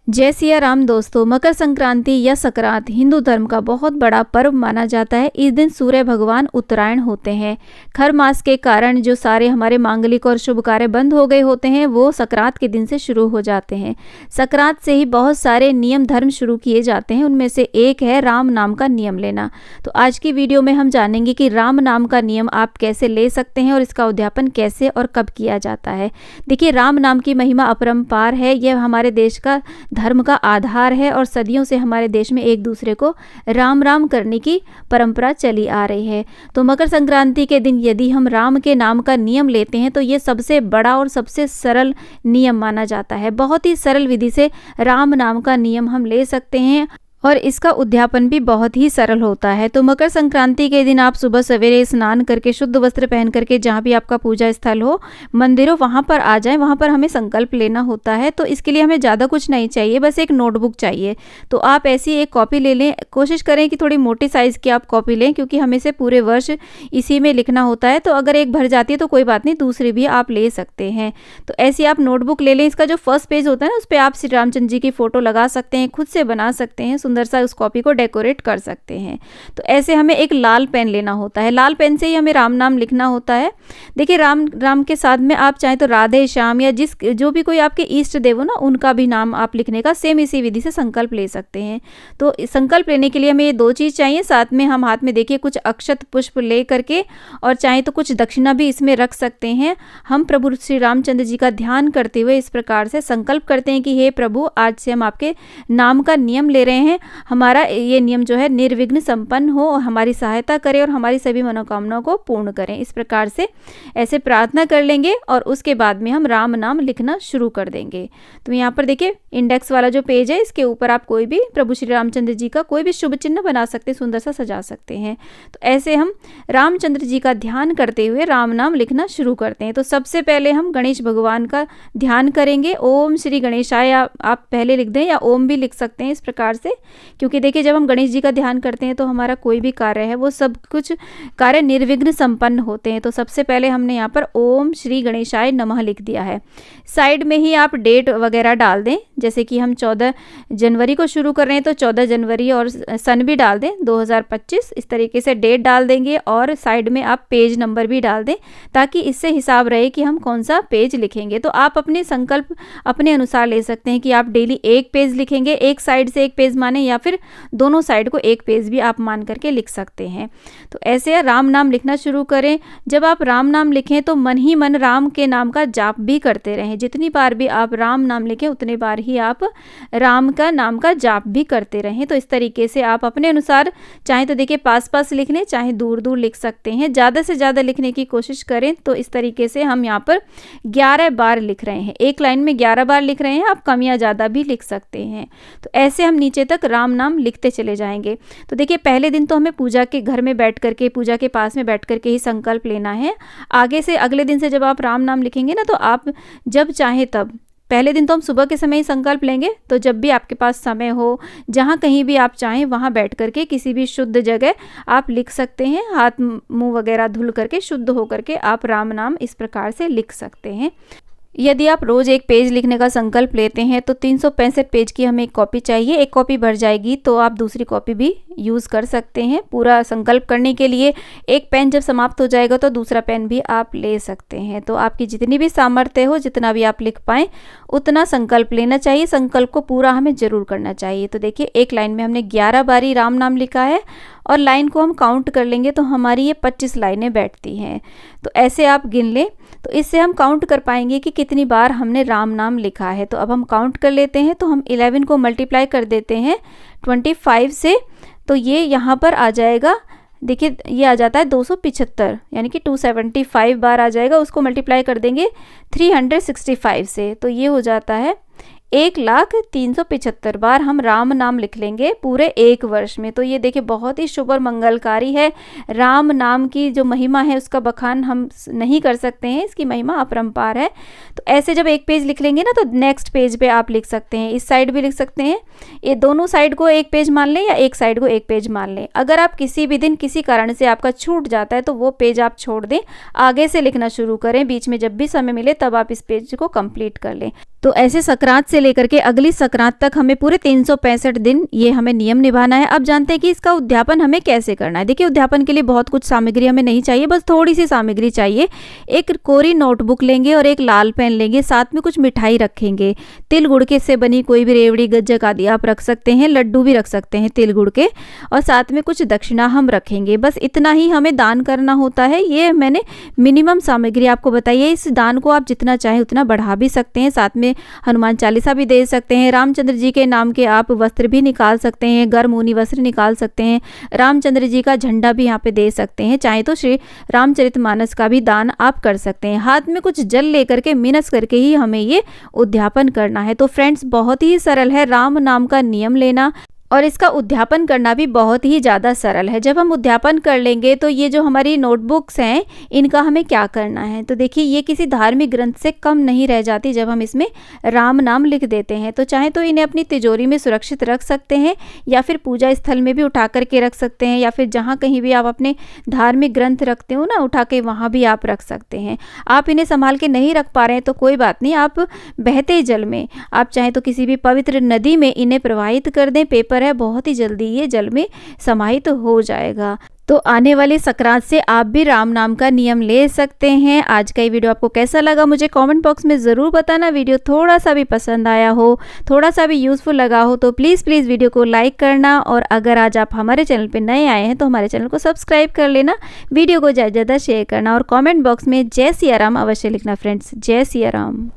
जय सिया राम दोस्तों। मकर संक्रांति या संक्रांत हिंदू धर्म का बहुत बड़ा पर्व माना जाता है। इस दिन सूर्य भगवान उत्तरायण होते हैं। खर मास के कारण जो सारे हमारे मांगलिक और शुभ कार्य बंद हो गए होते हैं वो संक्रांत के दिन से शुरू हो जाते हैं। संक्रांत से ही बहुत सारे नियम धर्म शुरू किए जाते हैं। उनमें से एक है राम नाम का नियम लेना। तो आज की वीडियो में हम जानेंगे कि राम नाम का नियम आप कैसे ले सकते हैं और इसका उद्यापन कैसे और कब किया जाता है। देखिए, राम नाम की महिमा अपरंपार है। यह हमारे देश का धर्म का आधार है और सदियों से हमारे देश में एक दूसरे को राम राम करने की परंपरा चली आ रही है। तो मकर संक्रांति के दिन यदि हम राम के नाम का नियम लेते हैं तो ये सबसे बड़ा और सबसे सरल नियम माना जाता है। बहुत ही सरल विधि से राम नाम का नियम हम ले सकते हैं और इसका उद्यापन भी बहुत ही सरल होता है। तो मकर संक्रांति के दिन आप सुबह सवेरे स्नान करके शुद्ध वस्त्र पहन करके जहाँ भी आपका पूजा स्थल हो, मंदिर हो, वहाँ पर आ जाएं। वहाँ पर हमें संकल्प लेना होता है। तो इसके लिए हमें ज़्यादा कुछ नहीं चाहिए, बस एक नोटबुक चाहिए। तो आप ऐसी एक कॉपी ले लें। कोशिश करें कि थोड़ी मोटी साइज़ की आप कॉपी लें, क्योंकि हमें से पूरे वर्ष इसी में लिखना होता है। तो अगर एक भर जाती है तो कोई बात नहीं, दूसरी भी आप ले सकते हैं। तो ऐसी आप नोटबुक ले लें। इसका जो फर्स्ट पेज होता है ना, उस पर आप श्री रामचंद्र जी की फ़ोटो लगा सकते हैं, खुद से बना सकते हैं, सुंदर सा उस कॉपी को डेकोरेट कर सकते हैं। तो ऐसे हमें एक लाल पेन लेना होता है। लाल पेन से ही हमें राम नाम लिखना होता है। देखिए, राम के साथ में आप चाहें तो राधे श्याम या जो भी कोई आपके इष्ट देव हो ना, उनका भी नाम आप लिखने का सेम इसी विधि से संकल्प ले सकते हैं। तो संकल्प लेने के लिए हमें ये दो चीज़ चाहिए। साथ में हम हाथ में देखिए कुछ अक्षत पुष्प ले करके और चाहे तो कुछ दक्षिणा भी इसमें रख सकते हैं। हम प्रभु श्री रामचंद्र जी का ध्यान करते हुए इस प्रकार से संकल्प करते हैं कि हे प्रभु, आज से हम आपके नाम का नियम ले रहे हैं। हमारा ये नियम जो है निर्विघ्न संपन्न हो, हमारी सहायता करे और हमारी सभी मनोकामनाओं को पूर्ण करें। इस प्रकार से ऐसे प्रार्थना कर लेंगे और उसके बाद में हम राम नाम लिखना शुरू कर देंगे। तो यहाँ पर देखिए इंडेक्स वाला जो पेज है, इसके ऊपर आप कोई भी प्रभु श्री रामचंद्र जी का कोई भी शुभ चिन्ह बना सकते हैं, सुंदर सा सजा सकते हैं। तो ऐसे हम रामचंद्र जी का ध्यान करते हुए राम नाम लिखना शुरू करते हैं। तो सबसे पहले हम गणेश भगवान का ध्यान करेंगे। ओम श्री गणेशाय आप पहले लिख दें या ओम भी लिख सकते हैं इस प्रकार से, क्योंकि देखिए जब हम गणेश जी का ध्यान करते हैं तो हमारा कोई भी कार्य है वो सब कुछ कार्य निर्विघ्न संपन्न होते हैं। तो सबसे पहले हमने यहाँ पर ओम श्री गणेशाय नमः लिख दिया है। साइड में ही आप डेट वगैरह डाल दें। जैसे कि हम 14 जनवरी को शुरू कर रहे हैं तो 14 जनवरी और सन भी डाल दें 2025, इस तरीके से डेट डाल देंगे और साइड में आप पेज नंबर भी डाल दें, ताकि इससे हिसाब रहे कि हम कौन सा पेज लिखेंगे। तो आप अपने संकल्प अपने अनुसार ले सकते हैं कि आप डेली एक पेज लिखेंगे, एक साइड से एक पेज माने, या फिर दोनों साइड को एक पेज भी आप मान करके लिख सकते हैं। तो ऐसे राम नाम लिखना शुरू करें। जब आप राम नाम लिखें तो मन ही मन राम के नाम का जाप भी करते रहें। जितनी बार भी आप राम नाम लिखें उतनी बार ही आप राम का नाम का जाप भी करते रहें। तो इस तरीके से आप अपने अनुसार चाहे तो देखिए पास पास लिख लें, चाहे दूर दूर लिख सकते हैं। ज़्यादा से ज़्यादा लिखने की कोशिश करें। तो इस तरीके से हम यहाँ पर 11 बार लिख रहे हैं। एक लाइन में 11 बार लिख रहे हैं, आप कम या ज़्यादा भी लिख सकते हैं। तो ऐसे हम नीचे तक राम नाम लिखते चले जाएंगे। तो देखिए पहले दिन तो हमें पूजा के घर में बैठ करके, पूजा के पास में बैठ करके ही संकल्प लेना है। आगे से अगले दिन से जब आप राम नाम लिखेंगे ना, तो आप जब चाहे तब, पहले दिन तो हम सुबह के समय ही संकल्प लेंगे, तो जब भी आपके पास समय हो, जहाँ कहीं भी आप चाहें वहाँ बैठ करके किसी भी शुद्ध जगह आप लिख सकते हैं। हाथ मुंह वगैरह धुल करके शुद्ध हो करके आप राम नाम इस प्रकार से लिख सकते हैं। यदि आप रोज़ एक पेज लिखने का संकल्प लेते हैं तो 365 पेज की हमें एक कॉपी चाहिए। एक कॉपी भर जाएगी तो आप दूसरी कॉपी भी यूज़ कर सकते हैं। पूरा संकल्प करने के लिए एक पेन जब समाप्त हो जाएगा तो दूसरा पेन भी आप ले सकते हैं। तो आपकी जितनी भी सामर्थ्य हो, जितना भी आप लिख पाएँ उतना संकल्प लेना चाहिए। संकल्प को पूरा हमें ज़रूर करना चाहिए। तो देखिए एक लाइन में हमने 11 बारी राम नाम लिखा है और लाइन को हम काउंट कर लेंगे तो हमारी ये 25 लाइनें बैठती हैं। तो ऐसे आप गिन लें, तो इससे हम काउंट कर पाएंगे कि कितनी बार हमने राम नाम लिखा है। तो अब हम काउंट कर लेते हैं। तो हम 11 को मल्टीप्लाई कर देते हैं 25 से, तो ये यहाँ पर आ जाएगा। देखिए ये आ जाता है 275, यानी कि 275 बार आ जाएगा। उसको मल्टीप्लाई कर देंगे 365 से, तो ये हो जाता है 1,03,75 बार हम राम नाम लिख लेंगे पूरे एक वर्ष में। तो ये देखिए बहुत ही शुभ और मंगलकारी है। राम नाम की जो महिमा है उसका बखान हम नहीं कर सकते हैं, इसकी महिमा अपरंपार है। तो ऐसे जब एक पेज लिख लेंगे ना, तो नेक्स्ट पेज पे आप लिख सकते हैं, इस साइड भी लिख सकते हैं। ये दोनों साइड को एक पेज मान लें या एक साइड को एक पेज मान लें। अगर आप किसी भी दिन किसी कारण से आपका छूट जाता है तो वो पेज आप छोड़ दें, आगे से लिखना शुरू करें। बीच में जब भी समय मिले तब आप इस पेज को कंप्लीट कर लें। तो ऐसे संक्रांत से लेकर के अगली संक्रांत तक हमें पूरे 365 दिन ये हमें नियम निभाना है। अब जानते हैं कि इसका उद्यापन हमें कैसे करना है। देखिए, उद्यापन के लिए बहुत कुछ सामग्री हमें नहीं चाहिए, बस थोड़ी सी सामग्री चाहिए। एक कोरी नोटबुक लेंगे और एक लाल पेन लेंगे, साथ में कुछ मिठाई रखेंगे। तिल गुड़ के से बनी कोई भी रेवड़ी, गज्जक आदि आप रख सकते हैं, लड्डू भी रख सकते हैं तिल गुड़ के, और साथ में कुछ दक्षिणा हम रखेंगे। बस इतना ही हमें दान करना होता है। ये मैंने मिनिमम सामग्री आपको बताई है। इस दान को आप जितना चाहें उतना बढ़ा भी सकते हैं, साथ में हनुमान चालीसा भी दे सकते हैं। रामचंद्र जी के नाम के आप वस्त्र भी निकाल सकते हैं, गर्म ऊनी वस्त्र निकाल सकते हैं। रामचंद्र जी का झंडा भी यहाँ पे दे सकते हैं। चाहे तो श्री रामचरितमानस का भी दान आप कर सकते हैं। हाथ में कुछ जल लेकर के मिनस करके ही हमें ये उद्यापन करना है। तो फ्रेंड्स, बहुत ही सरल है राम नाम का नियम लेना, और इसका उद्यापन करना भी बहुत ही ज़्यादा सरल है। जब हम उद्यापन कर लेंगे तो ये जो हमारी नोटबुक्स हैं, इनका हमें क्या करना है, तो देखिए ये किसी धार्मिक ग्रंथ से कम नहीं रह जाती जब हम इसमें राम नाम लिख देते हैं। तो चाहे तो इन्हें अपनी तिजोरी में सुरक्षित रख सकते हैं, या फिर पूजा स्थल में भी उठा करके रख सकते हैं, या फिर जहाँ कहीं भी आप अपने धार्मिक ग्रंथ रखते हो ना, उठा के वहाँ भी आप रख सकते हैं। आप इन्हें संभाल के नहीं रख पा रहे हैं तो कोई बात नहीं, आप बहते जल में, आप चाहे तो किसी भी पवित्र नदी में इन्हें प्रवाहित कर दें। पेपर है, बहुत ही जल्दी ये जल में समाहित हो जाएगा। तो आने वाली संक्रांत से आप भी राम नाम का नियम ले सकते हैं। आज का ये वीडियो आपको कैसा लगा मुझे कमेंट बॉक्स में ज़रूर बताना। वीडियो थोड़ा सा भी पसंद आया हो, थोड़ा सा भी यूज़फुल लगा हो तो प्लीज़ वीडियो को लाइक करना, और अगर आज आप हमारे चैनल पे नए आए हैं तो हमारे चैनल को सब्सक्राइब कर लेना। वीडियो को ज़्यादा से ज़्यादा शेयर करना, और कॉमेंट बॉक्स में जय सिया राम अवश्य लिखना फ्रेंड्स। जय सिया राम।